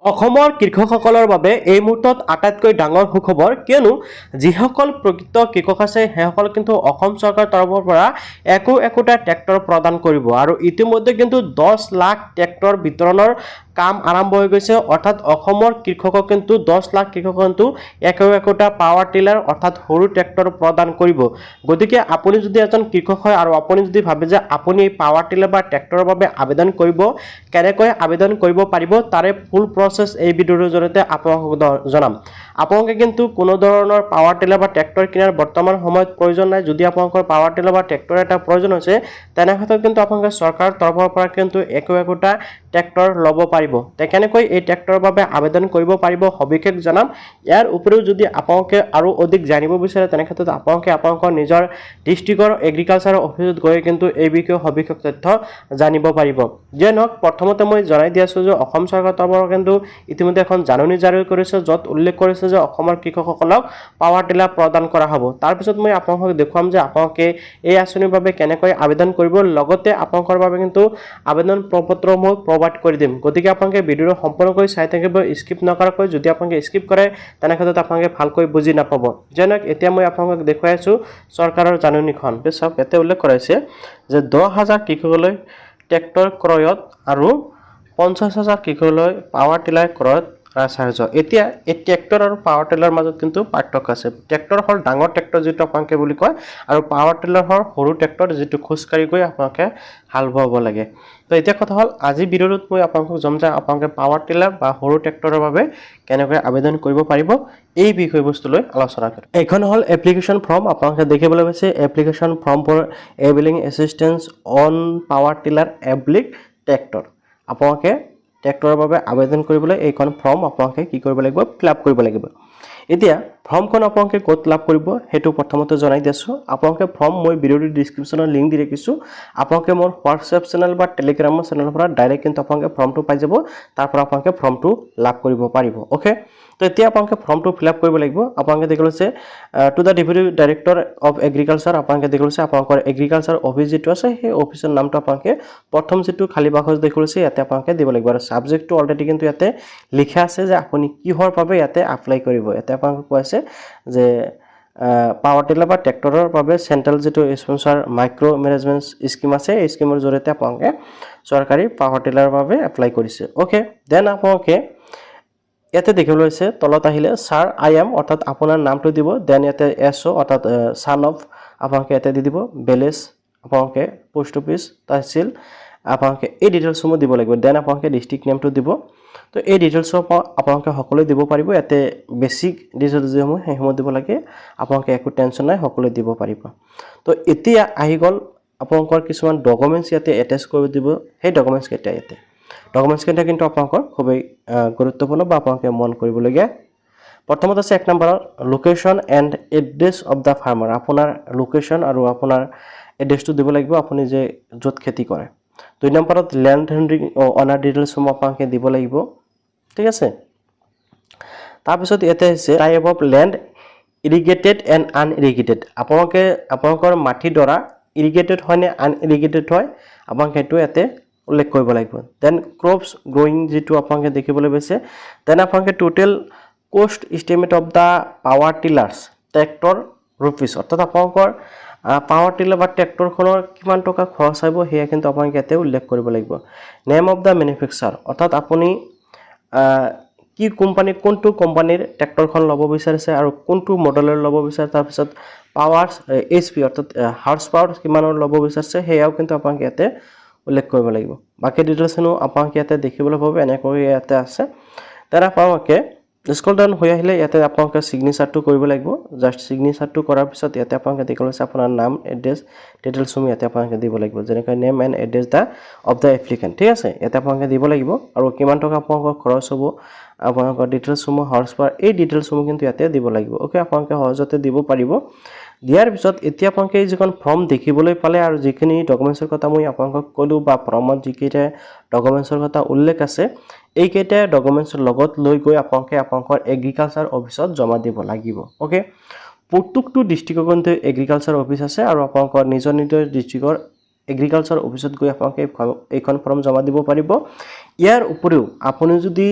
অসমৰ কৃষকসকলৰ বাবে এই মুহূৰ্তত আটাইতকৈ ডাঙৰ সুখবৰ কিয়নো যিসকল প্ৰকৃত কৃষক আছে সেইসকল কিন্তু অসম চৰকাৰৰ তৰফৰ পৰা একোটা ট্ৰেক্টৰ প্ৰদান কৰিব আৰু ইতিমধ্যে কিন্তু 10 লাখ ট্ৰেক্টৰ বিতৰণৰ কাম আৰম্ভ হৈ গৈছে অৰ্থাৎ অসমৰ কৃষকক কিন্তু 10 লাখ কৃষক কিন্তু একোটা পাৱাৰ টিলাৰ অৰ্থাৎ সৰু ট্ৰেক্টৰ প্ৰদান কৰিব গতিকে আপুনি যদি এজন কৃষক হয় আৰু আপুনি যদি ভাবে যে আপুনি এই পাৱাৰ টিলাৰ বা ট্ৰেক্টৰৰ বাবে আবেদন কৰিব কেনেকৈ আবেদন কৰিব পাৰিব তাৰে ফুল প্ৰসেস এই ভিডিওৰ জৰিয়তে আপোনাক জনাম আপোনালোকে কিন্তু কোনো ধৰণৰ পাৱাৰ টিলাৰ বা ট্ৰেক্টৰ কিনাৰ বৰ্তমান সময়ত প্ৰয়োজন নাই যদি আপোনালোকৰ পাৱাৰ টিলাৰ বা ট্ৰেক্টৰ এটা প্ৰয়োজন হৈছে তেনেক্ষেত্ৰত কিন্তু আপোনালোকে চৰকাৰৰ তৰফৰ পৰা কিন্তু একোটা ট্ৰেক্টৰ ল'ব পাৰিব কেনেকৈ এই ট্ৰেক্টৰৰ বাবে আবেদন কৰিব পাৰিব সবিশেষ জনাম ইয়াৰ উপৰিও যদি আপোনালোকে আৰু অধিক জানিব বিচাৰে তেনেক্ষেত্ৰত আপোনালোকে আপোনালোকৰ নিজৰ ডিস্ট্ৰিক্টৰ এগ্ৰিকালচাৰ অফিচত গৈ কিন্তু এই বিষয়ে সবিশেষ তথ্য জানিব পাৰিব যে নহওক প্ৰথমতে মই জনাই দি আছো যে অসম চৰকাৰৰ তৰফৰ পৰা কিন্তু ইতিমধ্যে এখন জাননী জাৰি কৰিছে য'ত উল্লেখ কৰিছে যে অসমৰ কৃষকসকলক পাৱাৰ টিলাৰ প্ৰদান কৰা হ'ব তাৰ পিছত মই আপোনালোকক দেখুৱাম যে আপোনালোকে এই আঁচনিৰ বাবে কেনেকৈ আবেদন কৰিব লগতে আপোনালোকৰ বাবে কিন্তু আবেদন প্ৰপত্ৰসমূহ প্ৰভাইড কৰি দিম গতিকে আপোনালোকে ভিডিঅ'টো সম্পূৰ্ণকৈ চাই থাকিব স্কিপ নকৰাকৈ যদি আপোনালোকে স্কিপ কৰে তেনেক্ষেত্ৰত আপোনালোকে ভালকৈ বুজি নাপাব যেনে এতিয়া মই আপোনালোকক দেখুৱাই আছো চৰকাৰৰ জাননীখন চাওক ইয়াতে উল্লেখ কৰাইছে যে 10,000 কৃষকলৈ ট্ৰেক্টৰ ক্ৰয়ত আৰু 50,000 কৃষকলৈ পাৱাৰ টিলাৰ ক্ৰয়ত ৰাজসাহায্য এতিয়া এই ট্ৰেক্টৰ আৰু পাৱাৰ টিলাৰ মাজত কিন্তু পাৰ্থক্য আছে ট্ৰেক্টৰ হ'ল ডাঙৰ ট্ৰেক্টৰ যিটো আপোনালোকে বুলি কয় আৰু পাৱাৰ টিলাৰ হ'ল সৰু ট্ৰেক্টৰ যিটো খোজকাঢ়ি গৈ আপোনালোকে হাল বাব লাগে তো এতিয়া কথা হ'ল আজি ভিডিঅ'টোত মই আপোনালোকক জনাম যে আপোনালোকে পাৱাৰ টিলাৰ বা সৰু ট্ৰেক্টৰৰ বাবে কেনেকৈ আবেদন কৰিব পাৰিব এই বিষয়বস্তুলৈ আলোচনা কৰিম এখন হ'ল এপ্লিকেশ্যন ফৰ্ম আপোনালোকে দেখিবলৈ পাইছে এপ্লিকেশ্যন ফৰ্ম ফৰ এবিলিং এছিষ্টেন্স অন পাৱাৰ টিলাৰ এব্লিক ট্ৰেক্টৰ আপোনালোকে ট্ৰেক্টৰৰ বাবে আবেদন কৰিবলৈ এইখন ফৰ্ম আপোনালোকে কি কৰিব লাগিব ফিলআপ কৰিব লাগিব এতিয়া ফৰ্মখন আপোনালোকে ক'ত লাভ কৰিব হেতু প্ৰথমতে জনাই দিছো আপোনালোকে ফৰ্ম মই ভিডিঅ'ৰ ডেসক্ৰিপচনৰ লিংক দি ৰাখিছো আপোনালোকে মোৰ হোৱাটছএপ চেনেল বা টেলিগ্ৰাম চেনেলৰ পৰা ডাইৰেক্ট কিন্তু আপোনালোকে ফৰ্মটো পাই যাব তাৰ পৰা আপোনালোকে ফৰ্মটো লাভ কৰিব পাৰিব ওকে তো এতিয়া আপোনালোকে ফৰ্মটো ফিলআপ কৰিব লাগিব আপোনালোকে দেখিছে to the deputy director of agriculture আপোনালোকে দেখিছে আপোনালোকৰ এগ্ৰিকালচাৰ অফিচ যেটো আছে সেই অফিচৰ নামটো আপোনালোকে প্ৰথম যেটো খালি বাকচ দেখিছে ইয়াতে আপোনালোকে দিব লাগিব আৰু সাবজেক্টটো অলৰেডি কিন্তু ইয়াতে লিখা আছে যে আপুনি কিহৰ বাবে ইয়াতে এপ্লাই কৰিব ইয়াতে আপোনালোকে কৈছে যে পাৱাৰ টিলাৰ বা ট্ৰেক্টৰৰ বাবে সেন্ট্ৰেল যেটো স্পন্সৰ মাইক্ৰো মেনেজমেন্ট স্কিম আছে এই স্কিমৰ জৰিয়তে আপোনালোকে চৰকাৰী পাৱাৰ টিলাৰৰ বাবে এপ্লাই কৰিছে ওকে দেন আপোনালোকে ইয়াতে দেখিবলৈ আছে তলত আহিলে স্যাৰ আই এম অৰ্থাৎ আপোনাৰ নামটো দিব দেন ইয়াতে এসও অৰ্থাৎ সান অফ আপোনালোকে ইয়াতে দি দিব বেলেজ আপোনালোকে পোষ্ট অফিচ তহসিল আপোনালোকে এই ডিটেইলছসমূহ দিব লাগিব দেন আপোনালোকে ডিস্ট্ৰিক্ট নেমটো দিব তো এই ডিটেইলছ আপোনালোকে সকলোৱে দিব পাৰিব ইয়াতে বেসিক ডিটেইলছ যেসমূহ সেইসমূহ দিব লাগে আপোনালোকে একো টেনচন নাই সকলোৱে দিব পাৰিব তো এতিয়া আহি গল আপোনালোকৰ কিছুমান ডকুমেন্টছ ইয়াতে এটাচ কৰি দিব সেই ডকুমেন্টছ কেইটা ইয়াতে ডকুমেন্টছ কেইটা কিন্তু আপোনালোকৰ খুবই গুৰুত্বপূৰ্ণ বা আপোনালোকে মন কৰিবলগীয়া প্ৰথমতে আছে এক number location and address of the farmer আপোনাৰ লোকেশন আৰু আপোনাৰ এড্ৰেছটো দিব লাগিব আপুনি যে য'ত খেতি কৰে দুই নম্বৰত ল্যান্ড হেন্ডিং অনাৰ ডিটেইলছসমূহ আপোনালোকে দিব লাগিব ঠিক আছে তাৰ পিছত ইয়াতে আছে টাইপ অফ ল্যান্ড ইৰিগেটেড এণ্ড আনইৰিগেটেড আপোনালোকে আপোনালোকৰ মাটি ডৰা ইৰিগেটেড হয় নে আনইৰিগেটেড হয় আপোনালোকে এটো ইয়াতে উল্লেখ কৰিব লাগিব দেন ক্ৰপছ গ্ৰোইং যেটো আপোনালোকে দেখিবলৈ পাইছে দেন আপোনালোকে total cost estimate of the power tillers tractor rupees অৰ্থাৎ আপোনালোকৰ পাৱাৰ টিলাৰ বা ট্ৰেক্টৰখনৰ কিমান টকা খৰচ হ'ব হেয়া কিন্তু আপোনালোকে ইয়াতে উল্লেখ কৰিব লাগিব নেম অফ দা ম্যানুফ্যাকচাৰাৰ অৰ্থাৎ আপুনি কি কোম্পানী কোনটো কোম্পানীৰ ট্ৰেক্টৰখন ল'ব বিচাৰিছে আৰু কোনটো মডেলৰ ল'ব বিচাৰে তাৰ পিছত পাৱাৰ এইচপি অৰ্থাৎ হৰ্স পাৱাৰ কিমানৰ ল'ব বিচাৰিছে হেয়াও কিন্তু আপোনালোকে ইয়াতে উল্লেখ কৰিব লাগিব বাকি ডিটেইলছনো আপোনালোকে ইয়াতে দেখিবলৈ পাব এনেকৈ ইয়াতে আছে তাৰ আপোনালোকে স্ক্ৰল ডাউন হৈ আহিলে ইয়াতে আপোনালোকে সিগনেচাৰটো কৰিব লাগিব জাস্ট সিগনেচাৰটো কৰাৰ পিছত ইয়াতে আপোনালোকে দেখিবলৈ আপোনাৰ নাম এড্ৰেছ ডিটেইলছসমূহ ইয়াতে আপোনালোকে দিব লাগিব যেনেকৈ name and address the of the applicant ঠিক আছে ইয়াতে আপোনালোকে দিব লাগিব আৰু কিমান টকা আপোনালোকৰ খৰচ হ'ব আপোনালোকৰ ডিটেইলছসমূহ হৰ্স পাৱাৰ এই ডিটেইলছসমূহ কিন্তু ইয়াতে দিব লাগিব ওকে আপোনালোকে সহজতে দিব পাৰিব দিয়াৰ পিছত এতিয়া আপোনালোকে যিখন ফৰ্ম দেখিবলৈ পালে আৰু যিখিনি ডকুমেন্টছৰ কথা মই আপোনালোকক ক'লো বা ফৰ্মত যিকেইটা ডকুমেন্টছৰ কথা উল্লেখ আছে এই কেইটা ডকুমেন্টছৰ লগত লৈ গৈ আপোনালোকে আপোনালোকৰ এগ্ৰিকালচাৰ অফিচত জমা দিব লাগিব ওকে প্ৰত্যেকটো ডিস্ট্ৰিক্টৰ কিন্তু এগ্ৰিকালচাৰ অফিচ আছে আৰু আপোনালোকৰ নিজৰ নিজৰ ডিস্ট্ৰিক্টৰ এগ্ৰিকালচাৰ অফিচত গৈ আপোনালোকে এইখন ফৰ্ম জমা দিব পাৰিব ইয়াৰ উপৰিও আপুনি যদি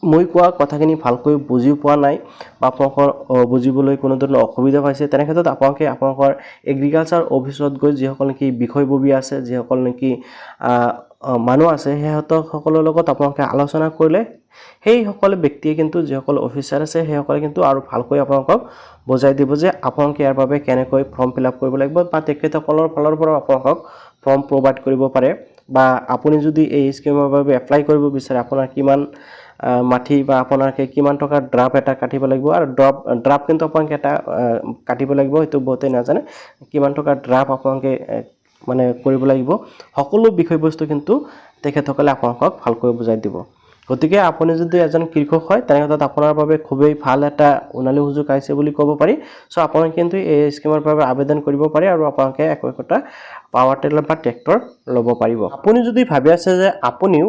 মই কোৱা কথাখিনি ভালকৈ বুজি পোৱা নাই বা আপোনালোকৰ বুজিবলৈ কোনো ধৰণৰ অসুবিধা পাইছে তেনে ক্ষেত্ৰত আপোনালোকে আপোনালোকৰ এগ্ৰিকালচাৰ অফিচত গৈ যিসকল নেকি বিষয়ববী আছে যিসকল নেকি মানুহ আছে সিহঁতক সকলৰ লগত আপোনালোকে আলোচনা কৰিলে সেই সকল ব্যক্তিয়ে কিন্তু যিসকল অফিচাৰ আছে সেইসকলে কিন্তু আৰু ভালকৈ আপোনালোকক বুজাই দিব যে আপোনালোকে ইয়াৰ বাবে কেনেকৈ ফৰ্ম ফিল আপ কৰিব লাগিব বা তেখেতসকলৰ ফালৰ পৰা আপোনালোকক ফৰ্ম প্ৰভাইড কৰিব পাৰে বা আপুনি যদি এই স্কিমৰ বাবে এপ্লাই কৰিব বিচাৰে আপোনাৰ কিমান মাটি বা আপোনালোকে কিমান টকাৰ ড্ৰাফ এটা কাটিব লাগিব আৰু ড্ৰাফ কিন্তু আপোনালোকে এটা কাটিব লাগিব সেইটো বহুতে নাজানে কিমান টকাৰ ড্ৰাফ আপোনালোকে মানে কৰিব লাগিব সকলো বিষয়বস্তু কিন্তু তেখেতসকলে আপোনালোকক ভালকৈ বুজাই দিব গতিকে আপুনি যদি এজন কৃষক হয় তেনেক্ষেত্ৰত আপোনাৰ বাবে খুবেই ভাল এটা উনালি সুযোগ আহিছে বুলি ক'ব পাৰি সো আপোনালোকে কিন্তু এই স্কিমৰ বাবে আবেদন কৰিব পাৰে আৰু আপোনালোকে একোটা পাৱাৰ টিলাৰ বা ট্ৰেক্টৰ ল'ব পাৰিব আপুনি যদি ভাবি আছে যে আপুনিও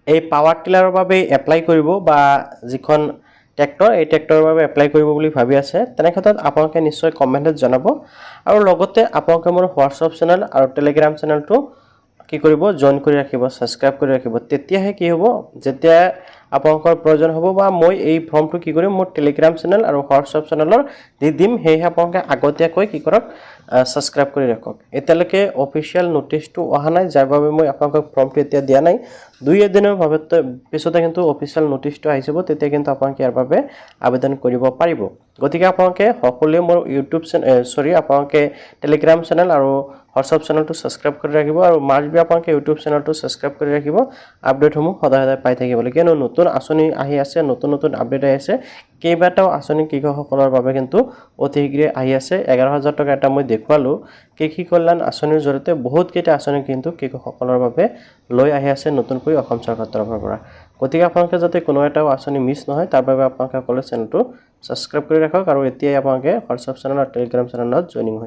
এই পাৱাৰ টিলাৰৰ বাবে এপ্লাই কৰিব বা যিখন ট্ৰেক্টৰ এই ট্ৰেক্টৰৰ বাবে এপ্লাই কৰিব বুলি ভাবি আছে তেনে ক্ষেত্ৰত আপোনালোকে নিশ্চয় কমেণ্টত জনাব আৰু লগতে আপোনালোকে মোৰ হোৱাটছআপ চেনেল আৰু টেলিগ্ৰাম চেনেলটো কি কৰিব জয়েন কৰি ৰাখিব সাবস্ক্ৰাইব কৰি ৰাখিব তেতিয়াহে কি হ'ব যেতিয়া আপোনালোকৰ প্ৰয়োজন হ'ব বা মই এই ফৰ্মটো কি কৰিম মোৰ টেলিগ্ৰাম চেনেল আৰু হোৱাটছআপ চেনেলৰ দি দিম সেয়ে আপোনালোকে আগতীয়াকৈ কি কৰক সাবস্ক্ৰাইব কৰি ৰাখক এতিয়ালৈকে অফিচিয়েল নোটিছটো অহা নাই যাৰ বাবে মই আপোনালোকক ফৰ্মটো এতিয়া দিয়া নাই 2 দিনৰ বাবে পিছতে কিন্তু অফিচিয়েল নোটিছটো আহি যাব তেতিয়া কিন্তু আপোনালোকে ইয়াৰ বাবে আবেদন কৰিব পাৰিব গতিকে আপোনালোকে সকলোৱে মোৰ ইউটিউব আপোনালোকে টেলিগ্ৰাম চেনেল আৰু হোৱাটছআপ চেনেলটো সাবস্ক্ৰাইব কৰি ৰাখিব আৰু মাৰ্চবি আপোনালোকে ইউটিউব চেনেলটো সাবস্ক্ৰাইব কৰি ৰাখিব আপডেটসমূহ সদায় সদায় পাই থাকিবলৈ কিয়নো নতুন আঁচনি আহি আছে নতুন আপডেট আহি আছে কেইবাটাও আঁচনি কৃষকসকলৰ বাবে কিন্তু অতি শীঘ্ৰে আহি আছে 11000 টকা এটা মই দেখুৱালো কৃষি কল্যাণ আঁচনিৰ জৰিয়তে বহুত কেইটা আঁচনি কিন্তু কৃষকসকলৰ বাবে লৈ আহি আছে নতুনকৈ অসম চৰকাৰৰ তৰফৰ পৰা গতিকে আপোনালোকে যাতে কোনো এটা আঁচনি মিছ নহয় তাৰ বাবে আপোনালোকে সকলোৱে চেনেলটো সাবস্ক্ৰাইব কৰি ৰাখক আৰু এতিয়াই আপোনালোকে হোৱাটছআপ চেনেল আৰু টেলিগ্ৰাম চেনেলত জয়েনিং হৈ